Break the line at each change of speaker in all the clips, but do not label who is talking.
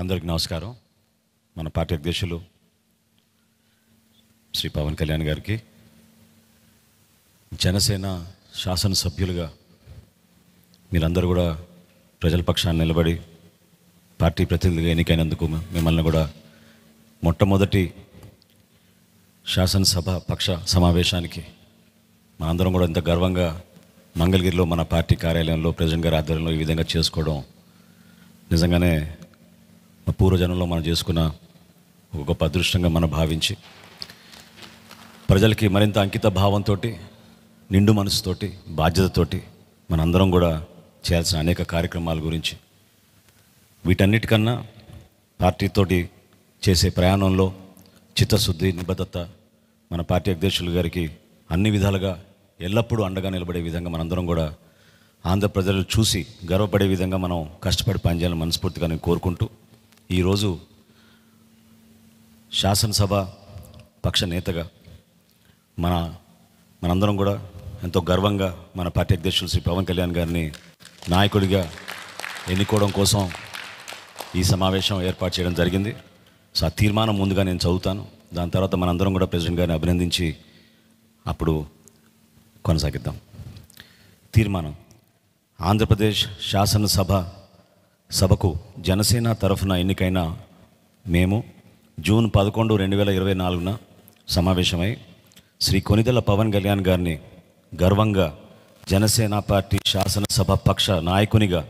అందరికీ నమస్కారం. మన పార్టీ అధ్యక్షులు శ్రీ పవన్ కళ్యాణ్ గారికి, జనసేన శాసనసభ్యులుగా మీరందరూ కూడా ప్రజల పక్షాన్ని నిలబడి పార్టీ ప్రతినిధిగా ఎన్నికైనందుకు మిమ్మల్ని కూడా మొట్టమొదటి శాసనసభ పక్ష సమావేశానికి మనందరం కూడా ఇంత గర్వంగా మంగళగిరిలో మన పార్టీ కార్యాలయంలో ప్రెసిడెంట్ గారి ఆధ్వర్యంలో ఈ విధంగా చేసుకోవడం నిజంగానే మా పూర్వజనంలో మనం చేసుకున్న ఒక గొప్ప అదృష్టంగా మనం భావించి ప్రజలకి మరింత అంకిత భావంతో, నిండు మనసుతోటి, బాధ్యతతోటి మనందరం కూడా చేయాల్సిన అనేక కార్యక్రమాల గురించి, వీటన్నిటికన్నా పార్టీతోటి చేసే ప్రయాణంలో చిత్తశుద్ధి, నిబద్ధత మన పార్టీ అధ్యక్షులు గారికి అన్ని విధాలుగా ఎల్లప్పుడూ అండగా నిలబడే విధంగా మనందరం కూడా ఆంధ్ర ప్రజలు చూసి గర్వపడే విధంగా మనం కష్టపడి పనిచేయాలని మనస్ఫూర్తిగా నేను కోరుకుంటూ, ఈరోజు శాసనసభ పక్ష నేతగా మనందరం కూడా ఎంతో గర్వంగా మన పార్టీ అధ్యక్షులు శ్రీ పవన్ కళ్యాణ్ గారిని నాయకుడిగా ఎన్నుకోవడం కోసం ఈ సమావేశం ఏర్పాటు చేయడం జరిగింది. సో ఆ తీర్మానం ముందుగా నేను చదువుతాను. దాని తర్వాత మనందరం కూడా ప్రెసిడెంట్ గారిని అభినందించి అప్పుడు కొనసాగిద్దాం. తీర్మానం: ఆంధ్రప్రదేశ్ సభకు జనసేన తరఫున ఎన్నికైన మేము జూన్ 11, 2024 సమావేశమై శ్రీ కొనిదెల పవన్ కళ్యాణ్ గారిని గర్వంగా జనసేన పార్టీ శాసనసభ పక్ష నాయకునిగా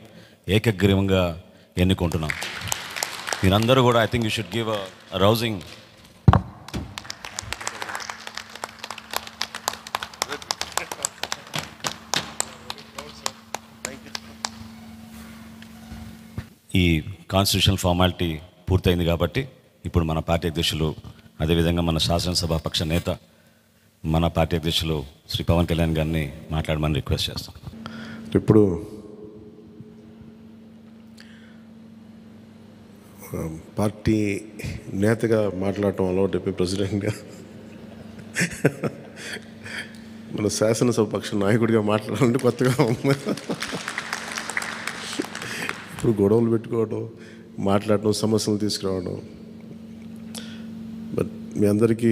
ఏకగ్రీవంగా ఎన్నుకుంటున్నాం. మీరందరూ కూడా I think you should give a rousing ఈ కాన్స్టిట్యూషనల్ ఫార్మాలిటీ పూర్తయింది కాబట్టి ఇప్పుడు మన పార్టీ అధ్యక్షులు, అదేవిధంగా మన శాసనసభ పక్ష నేత మన పార్టీ అధ్యక్షులు శ్రీ పవన్ కళ్యాణ్ గారిని మాట్లాడమని రిక్వెస్ట్ చేస్తాం.
ఇప్పుడు పార్టీ నేతగా మాట్లాడటం అలవాటు, ప్రెసిడెంట్గా మన శాసనసభ పక్ష నాయకుడిగా మాట్లాడాలంటే కొత్తగా ఉంది. ఇప్పుడు గొడవలు పెట్టుకోవడం, మాట్లాడటం, సమస్యలు తీసుకురావడం. బట్ మీ అందరికీ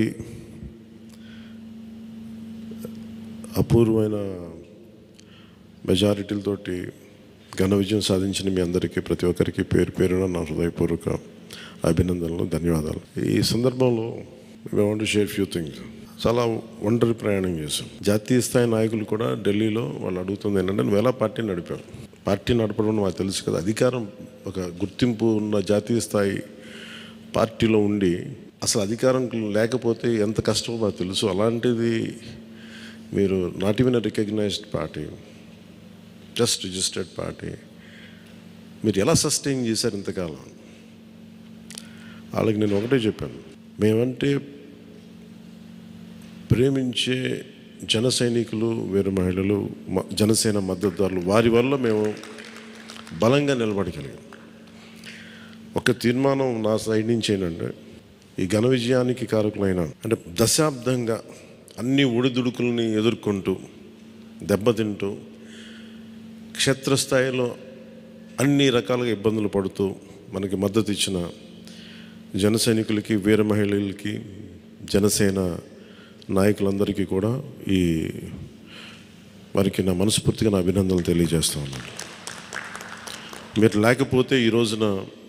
అపూర్వమైన మెజారిటీలతోటి ఘన విజయం సాధించిన మీ అందరికీ, ప్రతి ఒక్కరికి పేరు పేరున నా హృదయపూర్వక అభినందనలు, ధన్యవాదాలు. ఈ సందర్భంలో we want to share few things. చాలా ఒంటరి ప్రయాణం చేశాం. జాతీయ స్థాయి నాయకులు కూడా ఢిల్లీలో వాళ్ళు అడుగుతుంది ఏంటంటే, నువ్వు ఎలా పార్టీ నడిపావు? పార్టీ నడపడం మాకు తెలుసు కదా, అధికారం ఒక గుర్తింపు ఉన్న జాతీయ స్థాయి పార్టీలో ఉండి అసలు అధికారం లేకపోతే ఎంత కష్టమో మాకు తెలుసు. అలాంటిది మీరు not even recognised party, just registered party, మీరు ఎలా సస్టైన్ చేశారు ఇంతకాలం? వాళ్ళకి నేను ఒకటే చెప్పాను, మేమంటే ప్రేమించే జన సైనికులు, వీర మహిళలు, జనసేన మద్దతుదారులు, వారి వల్ల మేము బలంగా నిలబడగలిగాం. ఒక తీర్మానం నా సైడ్ నుంచి ఏంటంటే, ఈ ఘన విజయానికి కారకులైన, అంటే దశాబ్దంగా అన్ని ఒడిదుడుకుల్ని ఎదుర్కొంటూ దెబ్బతింటూ క్షేత్రస్థాయిలో అన్ని రకాలుగా ఇబ్బందులు పడుతూ మనకి మద్దతు ఇచ్చిన జన సైనికులకి, వీర మహిళలకి, జనసేన నాయకులందరికీ కూడా వారికి నా మనస్ఫూర్తిగా నా అభినందనలు తెలియజేస్తూ ఉన్నాను. మీరు లేకపోతే ఈ రోజున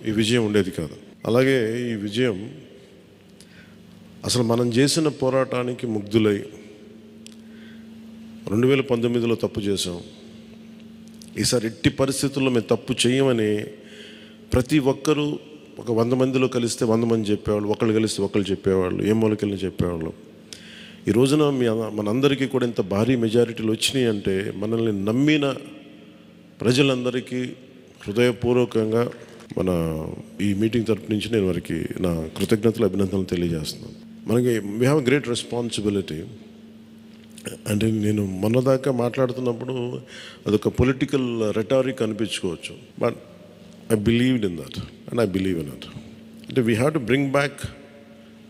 ఈ విజయం ఉండేది కాదు. అలాగే ఈ విజయం అసలు మనం చేసిన పోరాటానికి ముగ్ధులై 2019లో తప్పు చేసాం, ఈసారి ఎట్టి పరిస్థితుల్లో మేము తప్పు చేయమని ప్రతి ఒక్కరూ ఒక 100 మందిలో కలిస్తే 100 మంది చెప్పేవాళ్ళు, ఒకళ్ళు కలిస్తే ఒకళ్ళు చెప్పేవాళ్ళు, ఏ మూలకెళ్ళి చెప్పేవాళ్ళు. ఈ రోజున మనందరికీ కూడా ఇంత భారీ మెజారిటీలు వచ్చినాయి అంటే మనల్ని నమ్మిన ప్రజలందరికీ హృదయపూర్వకంగా మన ఈ మీటింగ్ తరపు నుంచి నేను వారికి నా కృతజ్ఞతలు, అభినందనలు తెలియజేస్తున్నాను. మనకి వీ హ్యావ్ గ్రేట్ రెస్పాన్సిబిలిటీ. అంటే నేను మొన్నదాకా మాట్లాడుతున్నప్పుడు అదొక పొలిటికల్ రెటారిక్ అనిపించుకోవచ్చు, but I believed in that and I believe in that. అంటే we have to bring back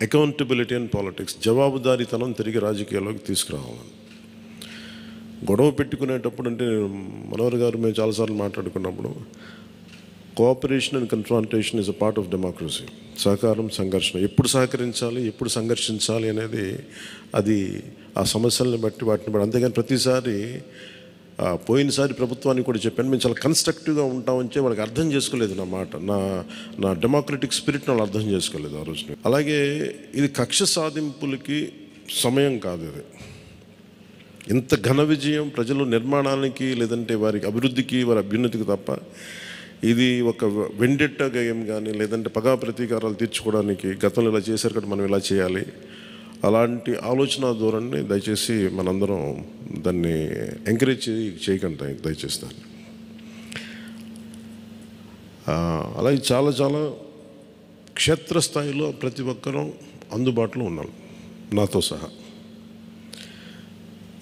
accountability and politics. జవాబుదారీతనం తిరిగి రాజకీయాల్లోకి తీసుకురావాలని. గొడవ పెట్టుకునేటప్పుడు, అంటే మనోహర్ గారు మేము చాలాసార్లు మాట్లాడుకున్నప్పుడు cooperation and confrontation is a part of democracy. సహకారం, సంఘర్షణ, ఎప్పుడు సహకరించాలి, ఎప్పుడు సంఘర్షించాలి అనేది అది ఆ సమస్యలను బట్టి వాటిని బట్టి. అంతేగాని ప్రతిసారి పోయినసారి ప్రభుత్వానికి కూడా చెప్పాను, మేము చాలా కన్స్ట్రక్టివ్గా ఉంటామని వాళ్ళకి అర్థం చేసుకోలేదు నా మాట, నా డెమోక్రటిక్ స్పిరిట్ని వాళ్ళు అర్థం చేసుకోలేదు ఆ రోజున. అలాగే ఇది కక్ష సాధింపులకి సమయం కాదు. ఇది ఇంత ఘన విజయం ప్రజల నిర్మాణానికి లేదంటే వారికి అభివృద్ధికి, వారి అభ్యున్నతికి తప్ప ఇది ఒక వెండెట్ట గేయం కానీ లేదంటే పగా ప్రతీకారాలు తీర్చుకోవడానికి గతంలో ఇలా చేశారు కదా మనం ఇలా చేయాలి అలాంటి ఆలోచన ధోరణిని దయచేసి మనందరం దాన్ని ఎంకరేజ్ చేయకండి దయచేసి దాన్ని. అలాగే చాలా చాలా క్షేత్రస్థాయిలో ప్రతి ఒక్కరూ అందుబాటులో ఉన్నాం నాతో సహా.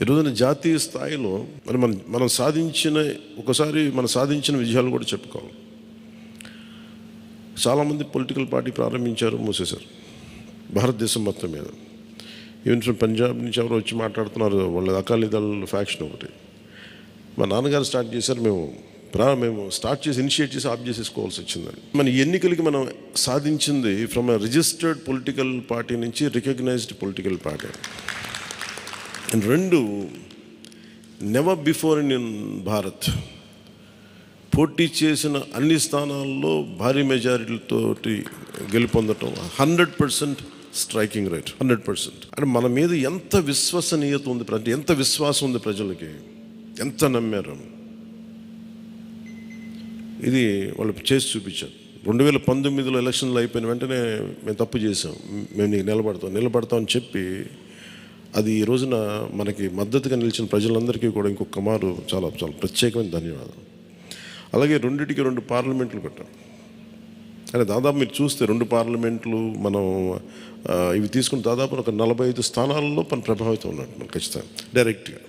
ఈరోజున జాతీయ స్థాయిలో మరి మనం సాధించిన విజయాలు కూడా చెప్పుకోవాలి. చాలామంది పొలిటికల్ పార్టీ ప్రారంభించారు, మూసేశారు భారతదేశం మొత్తం మీద. ఈవెన్ ఫ్రమ్ పంజాబ్ నుంచి ఎవరో వచ్చి మాట్లాడుతున్నారు, వాళ్ళ అకాలీదళ్ ఫ్యాక్షన్ ఒకటి. మా నాన్నగారు స్టార్ట్ చేశారు, మేము స్టార్ట్ చేసి ఇనిషియేట్ చేసి ఆఫ్ చేసేసుకోవాల్సి వచ్చిందని. మన ఎన్నికలకి మనం సాధించింది from a registered political party నుంచి రికగ్నైజ్డ్ పొలిటికల్ పార్టీ. అండ్ రెండు, నెవర్ బిఫోర్ ఇన్ భారత్ పోటీ చేసిన అన్ని స్థానాల్లో భారీ మెజారిటీతోటి గెలుపొందటం, 100% స్ట్రైకింగ్ రేట్, 100%. అంటే మన మీద ఎంత విశ్వసనీయత ఉంది, ఎంత విశ్వాసం ఉంది ప్రజలకి, ఎంత నమ్మారు, ఇది వాళ్ళు చేసి చూపించారు. 2019లో ఎలక్షన్లు అయిపోయిన వెంటనే మేము తప్పు చేసాం, మేము నీకు నిలబడతామని చెప్పి అది ఈ రోజున మనకి మద్దతుగా నిలిచిన ప్రజలందరికీ కూడా ఇంకొక మారు చాలా చాలా ప్రత్యేకమైన ధన్యవాదాలు. అలాగే 2 పార్లమెంట్లు పెట్టాం. అంటే దాదాపు మీరు చూస్తే 2 పార్లమెంట్లు మనం ఇవి తీసుకుని దాదాపు ఒక 45 స్థానాల్లో మనం ప్రభావితం ఉన్నట్టు ఖచ్చితంగా డైరెక్ట్గా.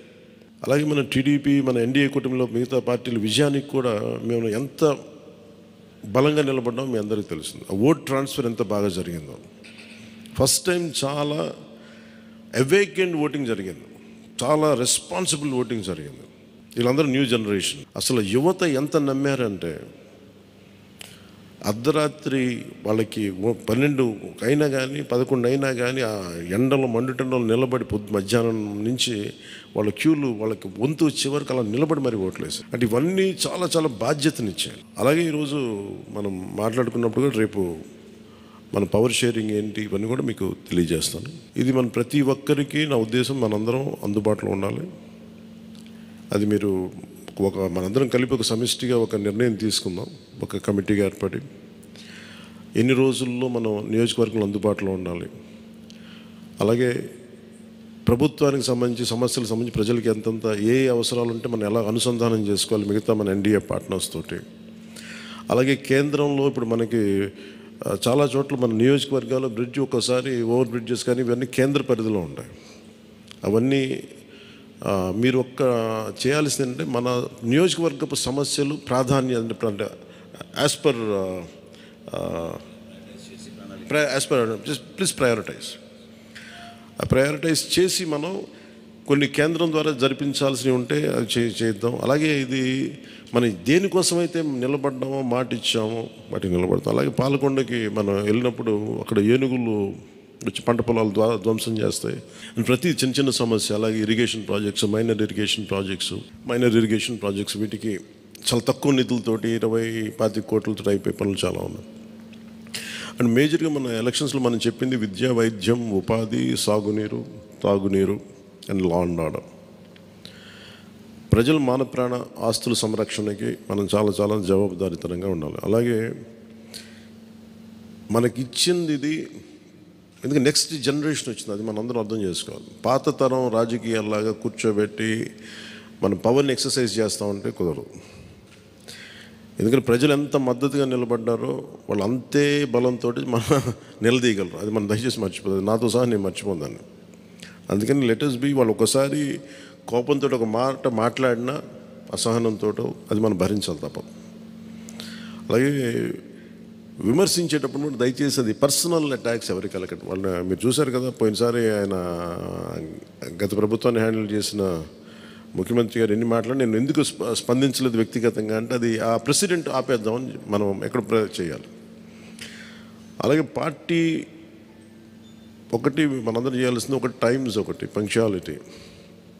అలాగే మన టీడీపీ, మన ఎన్డీఏ కూటమిలో మిగతా పార్టీల విజయానికి కూడా మేము ఎంత బలంగా నిలబడ్డామో మీ అందరికీ తెలిసింది. ఆ ఓట్ ట్రాన్స్ఫర్ ఎంత బాగా జరిగిందో, ఫస్ట్ టైం చాలా అవేకెండ్ ఓటింగ్ జరిగింది, చాలా రెస్పాన్సిబుల్ ఓటింగ్ జరిగింది. వీళ్ళందరూ న్యూ జనరేషన్. అసలు యువత ఎంత నమ్మారంటే అర్ధరాత్రి వాళ్ళకి 12 అయినా కానీ 11 అయినా కానీ ఆ ఎండలో మండుటెండలో నిలబడి మధ్యాహ్నం నుంచి వాళ్ళ క్యూలు వాళ్ళకి వంతు వచ్చే వరకు అలా నిలబడి మరి ఓట్లేసారు. అంటే ఇవన్నీ చాలా చాలా బాధ్యతనిచ్చాయి. అలాగే ఈరోజు మనం మాట్లాడుకున్నప్పుడు కూడా రేపు మన పవర్ షేరింగ్ ఏంటి ఇవన్నీ కూడా మీకు తెలియజేస్తాను. ఇది మన ప్రతి ఒక్కరికి నా ఉద్దేశం మనందరం అందుబాటులో ఉండాలి. అది మీరు మనందరం కలిపి ఒక సమిష్టిగా ఒక నిర్ణయం తీసుకుందాం, ఒక కమిటీగా ఏర్పడి ఎన్ని రోజుల్లో మనం నియోజకవర్గంలో అందుబాటులో ఉండాలి. అలాగే ప్రభుత్వానికి సంబంధించి సమస్యలకు సంబంధించి ప్రజలకి ఎంతంత ఏ అవసరాలు ఉంటే మనం ఎలా అనుసంధానం చేసుకోవాలి మిగతా మన ఎన్డీఏ పార్ట్నర్స్ తోటి. అలాగే కేంద్రంలో ఇప్పుడు మనకి చాలా చోట్ల మన నియోజకవర్గాల్లో బ్రిడ్జ్ ఒక్కోసారి ఓవర్ బ్రిడ్జెస్ కానీ ఇవన్నీ కేంద్ర పరిధిలో ఉంటాయి. అవన్నీ మీరు చేయాల్సింది అంటే మన నియోజకవర్గపు సమస్యలు ప్రాధాన్యత అంటే యాజ్ పర్ ప్లీజ్ ప్రయారిటైజ్ చేసి మనం కొన్ని కేంద్రం ద్వారా జరిపించాల్సినవి ఉంటే అది చేద్దాం. అలాగే ఇది మనం దేనికోసమైతే నిలబడ్డామో మాట ఇచ్చామో వాటికి నిలబడతాం. అలాగే పాలకొండకి మనం వెళ్ళినప్పుడు అక్కడ ఏనుగులు వచ్చి పంట పొలాలు ధ్వంసం చేస్తాయి. ప్రతి చిన్న సమస్య. అలాగే irrigation projects, minor irrigation projects వీటికి చాలా తక్కువ నిధులతోటి 20-25 కోట్లతో అయిపోయే పనులు చాలా ఉన్నాయి. అండ్ మేజర్గా మన ఎలక్షన్స్లో మనం చెప్పింది విద్య, వైద్యం, ఉపాధి, సాగునీరు, తాగునీరు అండ్ లా అండ్ ఆర్డర్. ప్రజల మాన ప్రాణ ఆస్తుల సంరక్షణకి మనం చాలా చాలా జవాబుదారీతనంగా ఉండాలి. అలాగే మనకిచ్చింది ఇది, ఎందుకంటే నెక్స్ట్ జనరేషన్ వచ్చింది, అది మనం అందరం అర్థం చేసుకోవాలి. పాత తరం రాజకీయాల్లాగా కూర్చోబెట్టి మనం పవర్ని ఎక్సర్సైజ్ చేస్తామంటే కుదరదు. ఎందుకంటే ప్రజలు ఎంత మద్దతుగా నిలబడ్డారో వాళ్ళు అంతే బలంతో మనం నిలదీయగలరు. అది మనం దయచేసి మర్చిపోతుంది. నాతో సహా నేను మర్చిపోదాన్ని. అందుకని లెటర్స్ బి వాళ్ళు ఒకసారి కోపంతో ఒక మాట మాట్లాడినా అసహనంతో అది మనం భరించాలి తప్పదు. అలాగే విమర్శించేటప్పుడు కూడా దయచేసి అది పర్సనల్ అటాక్స్ ఎవరికి కలగండి. వాళ్ళు మీరు చూశారు కదా, పోయినసారి ఆయన గత ప్రభుత్వాన్ని హ్యాండిల్ చేసిన ముఖ్యమంత్రి గారు ఎన్ని మాట్లాడి నేను ఎందుకు స్పందించలేదు వ్యక్తిగతంగా అంటే అది ఆ ప్రెసిడెంట్ ఆపేద్దామని మనం ఎక్కడ చేయాలి. అలాగే పార్టీ ఒకటి మనందరం చేయాల్సింది ఒకటి టైమ్స్, ఒకటి పంక్చువాలిటీ,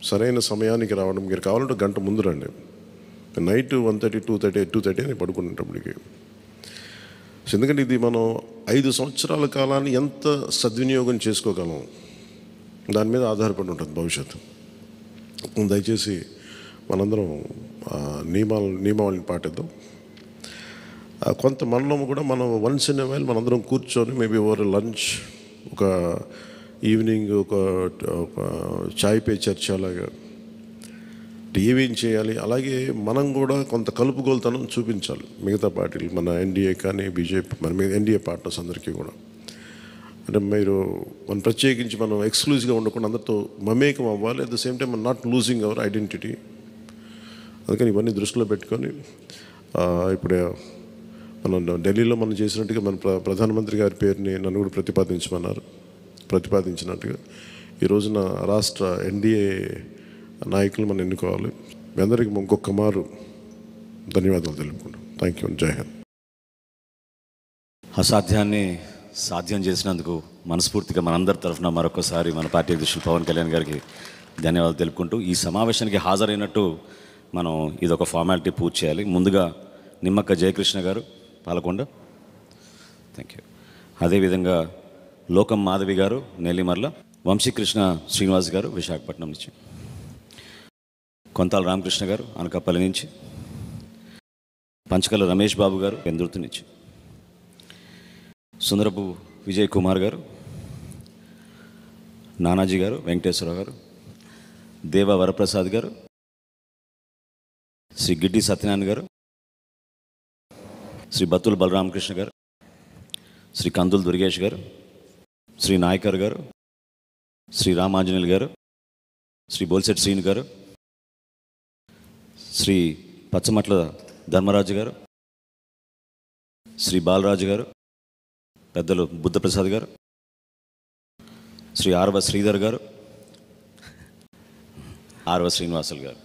సరైన సమయానికి రావడం. మీరు కావాలంటే గంట ముందు రండి. నైట్ 1:30, 2:30 అని పడుకునేటప్పటికి. ఎందుకంటే ఇది మనం 5 సంవత్సరాల కాలాన్ని ఎంత సద్వినియోగం చేసుకోగలం దాని మీద ఆధారపడి ఉంటుంది భవిష్యత్తు. దయచేసి మనందరం నియమావళిని పాటిద్దాం. కొంత మనలో కూడా మనం వన్స్ ఇన్ ఎ వైల్ మనందరం కూర్చొని మేబీ ఓవర్ లంచ్, ఒక ఈవినింగ్ ఒక చాయ్ పే చర్చ లాగా ఏమేం చేయాలి. అలాగే మనం కూడా కొంత కలుపుగోలుతనం చూపించాలి మిగతా పార్టీలు, మన ఎన్డీఏ కానీ బీజేపీ, మన ఎన్డీఏ పార్ట్నర్స్ అందరికీ కూడా. అంటే మనం ప్రత్యేకించి మనం ఎక్స్క్లూజివ్గా ఉండకుండా అందరితో మమేకం అవ్వాలి. At the same time not losing our identity. అందుకని ఇవన్నీ దృష్టిలో పెట్టుకొని ఇప్పుడు మనం ఢిల్లీలో మనం చేసినట్టుగా మన ప్రధానమంత్రి గారి పేరుని నన్ను కూడా ప్రతిపాదించినట్టుగా ఈ రోజున రాష్ట్ర ఎన్డీఏ నాయకులు మనం ఎన్నుకోవాలి. మీ అందరికీ ఇంకొక మారు ధన్యవాదాలు తెలుపుకుంటాం. Thank you. జై హింద్.
అసాధ్యాన్ని సాధ్యం చేసినందుకు మనస్ఫూర్తిగా మనందరి తరఫున మరొకసారి మన పార్టీ అధ్యక్షులు పవన్ కళ్యాణ్ గారికి ధన్యవాదాలు తెలుపుకుంటూ, ఈ సమావేశానికి హాజరైనట్టు మనం ఇదొక ఫార్మాలిటీ పూర్తి చేయాలి. ముందుగా నిమ్మక్క జయకృష్ణ గారు పాలకొండ, థ్యాంక్ యూ. అదేవిధంగా లోకం మాధవి గారు నెల్లిమర్ల, వంశీకృష్ణ శ్రీనివాస్ గారు విశాఖపట్నం నుంచి, కొంతాల రామకృష్ణ గారు అనకాపల్లి నుంచి, పంచకల రమేష్ బాబు గారు పెందుర్తి నుంచి, సుందరపు విజయ్ కుమార్ గారు, నానాజీ గారు, వెంకటేశ్వరరావు గారు, దేవ వరప్రసాద్ గారు, శ్రీ గిడ్డి సత్యనారాయణ గారు, శ్రీ బత్తుల బలరామకృష్ణ గారు, శ్రీ కందుల దుర్గేష్ గారు, శ్రీ నాయకర్ గారు, శ్రీ రామాంజనేయులు గారు, శ్రీ బోల్సెట్ శ్రీను గారు, శ్రీ పచ్చమట్ల ధర్మరాజు గారు, శ్రీ బాలరాజు గారు, పెద్దలు బుద్ధప్రసాద్ గారు, శ్రీ ఆర్వ శ్రీధర్ గారు, ఆర్వ శ్రీనివాసులు గారు.